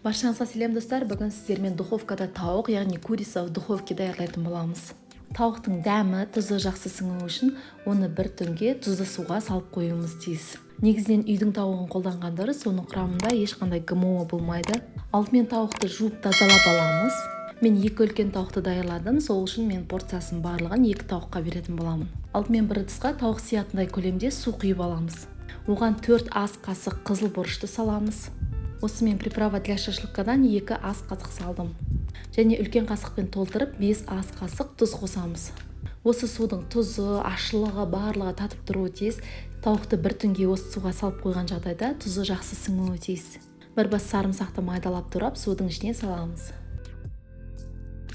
Баршаңызға сәлем достар, бүгін сіздермен духовкада тауық, яғни курица в духовке даярлайтын боламыз. Тауықтың дәмі, тұзы жақсы сіңуі үшін оны бір түнге тұзды суға салып қоюымыз тиіс. Негізінен үйдің тауығын қолданған дұрыс, оның құрамында ешқандай ГМО болмайды. Алдымен тауықты жуып тазалап аламыз. Мен 2 үлкен тауықты даярладым, сол үшін мен порциясын барлығын 2 тауыққа беретін боламын. Алдымен бір ыдысқа тауық сиятындай көлемде су құйып аламыз. Оған 4 ас қасық қызыл бұрышты саламыз. Осымен приправа для шашлыкадан 2 ас қасық салдым. Және үлкен қасықпен толтырып 5 ас қасық тұз қосамыз. Осы судың тұзы, ашылығы, барлығы татып тұруы тиіс. Тауықты бір түнге осы суға салып қойған жағдайда тұзы жақсы сіңуі тиіс. Бір бас сарымсақты майдалап турап судың ішіне саламыз.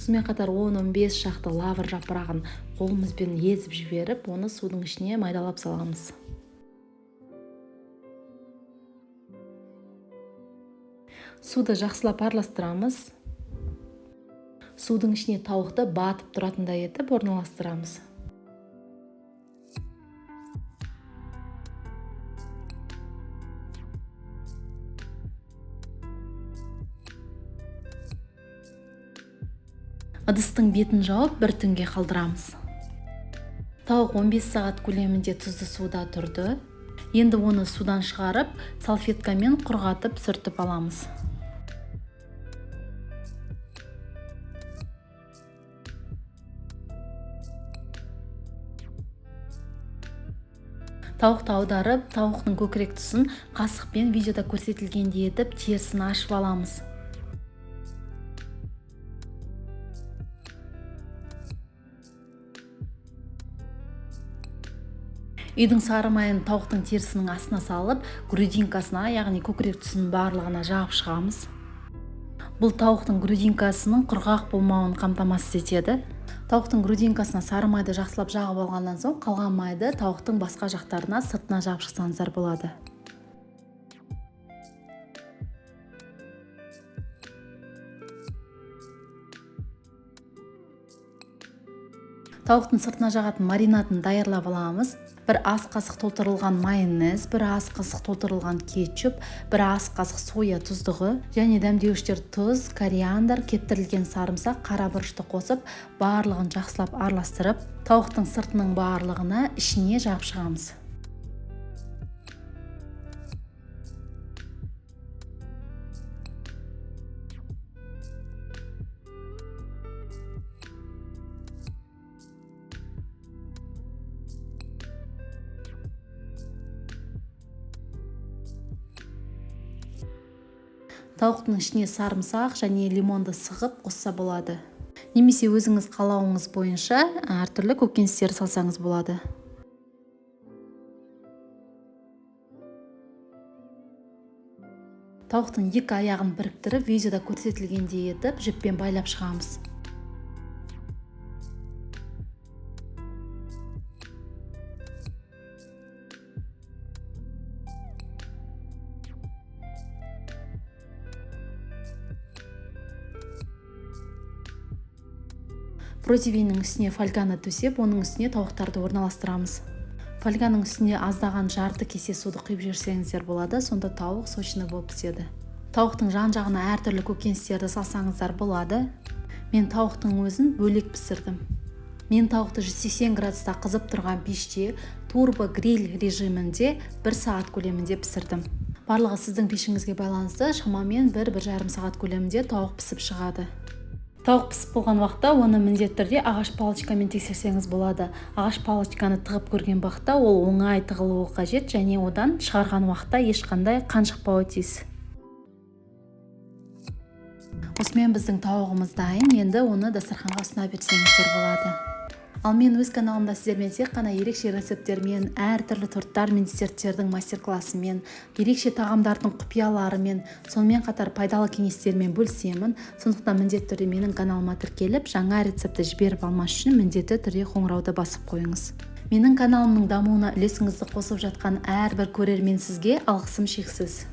Сонымен қатар 10-15 шақты лавр жапырағын қолымызбен езіп жіберіп, оны судың ішіне майдалап саламыз. Суды жақсылап араластырамыз. Судың ішіне тауықты батып тұратындай етіп орналастырамыз. Ыдыстың бетін жауып бір түнге қалдырамыз. Тауық 15 сағат көлемінде тұзды суда тұрды. Енді оны судан шығарып, салфеткамен құрғатып сүртіп аламыз. Тауықты аударып, тауықтың көкірек тұсын қасықпен видеода көрсетілгендей етіп терісін ашып аламыз. Үйдің сары майын тауықтың терісінің астына салып, грудинкасына, яғни көкірек тұсының барлығына жағып шығамыз. Бұл тауықтың грудинкасының құрғақ болмауын қамтамасыз етеді. Тауықтың грудинкасына сары майды жақсылап жағып алғаннан соң, қалған майды тауықтың басқа жақтарына, сыртына жағып шықсаңыздар болады. Тауықтың сыртына жағатын маринадын даярлап аламыз. 1 ас қасық толтырылған майонез, 1 ас қасық толтырылған кетчуп, 1 ас қасық соя тұздығы және дәмдеуіштер тұз, кориандр, кептірілген сарымсақ, қара бұрышты қосып, барлығын жақсылап араластырып, тауықтың сыртының барлығына ішіне жағып шығамыз. Тауықтың ішіне сарымсақ және лимонды сығып қосса болады. Немесе өзіңіз қалауыңыз бойынша әртүрлі көкөністер салсаңыз болады. Тауықтың 2 аяғын біріктіріп, видеода көрсетілгендей етіп, жіппен байлап шығамыз. Противенің үстіне фольганы төсеп, оның үстіне тауықтарды орналастырамыз. Фольганың үстіне аздаған жарты кесе суды құйып жіберсеңіздер болады, сонда тауық сочный болып піседі. Тауықтың жан-жағына әртүрлі көкөністерді салсаңыздар болады. Мен тауықтың өзін бөлек пісірдім. Мен тауықты 180 градуста қызып тұрған пеште турбо гриль режимінде 1 сағат көлемінде пісірдім. Барлығы сіздің пешіңізге байланысты, шамамен 1-1,5 сағат көлемінде тауық пісіп шығады. Тауық пісіп болған уақытта оны міндетті түрде ағаш палочкамен тексерсеңіз болады. Ағаш палочканы тығып көрген уақытта ол оңай тығылуы қажет және одан шығарған уақытта ешқандай қан шықпауы тиіс. Осымен біздің тауығымыз дайын, енді оны дастарханға ұсына берсеңіздер болады. Ал мен өз каналымда сіздермен тек қана ерекше рецепттермен, әртүрлі торттар мен десерттердің мастер-классымен, ерекше тағамдардың құпияларымен, сонымен қатар пайдалы кеңестермен бөлісемін. Сондықтан міндетті түрде менің каналыма тіркеліп, жаңа рецепті жіберіп алмас үшін міндетті түрде қоңырауды басып қойыңыз. Менің каналымның дамуына үлесіңізді қосып жатқан әрбір көрермен сізге алғысым шексіз.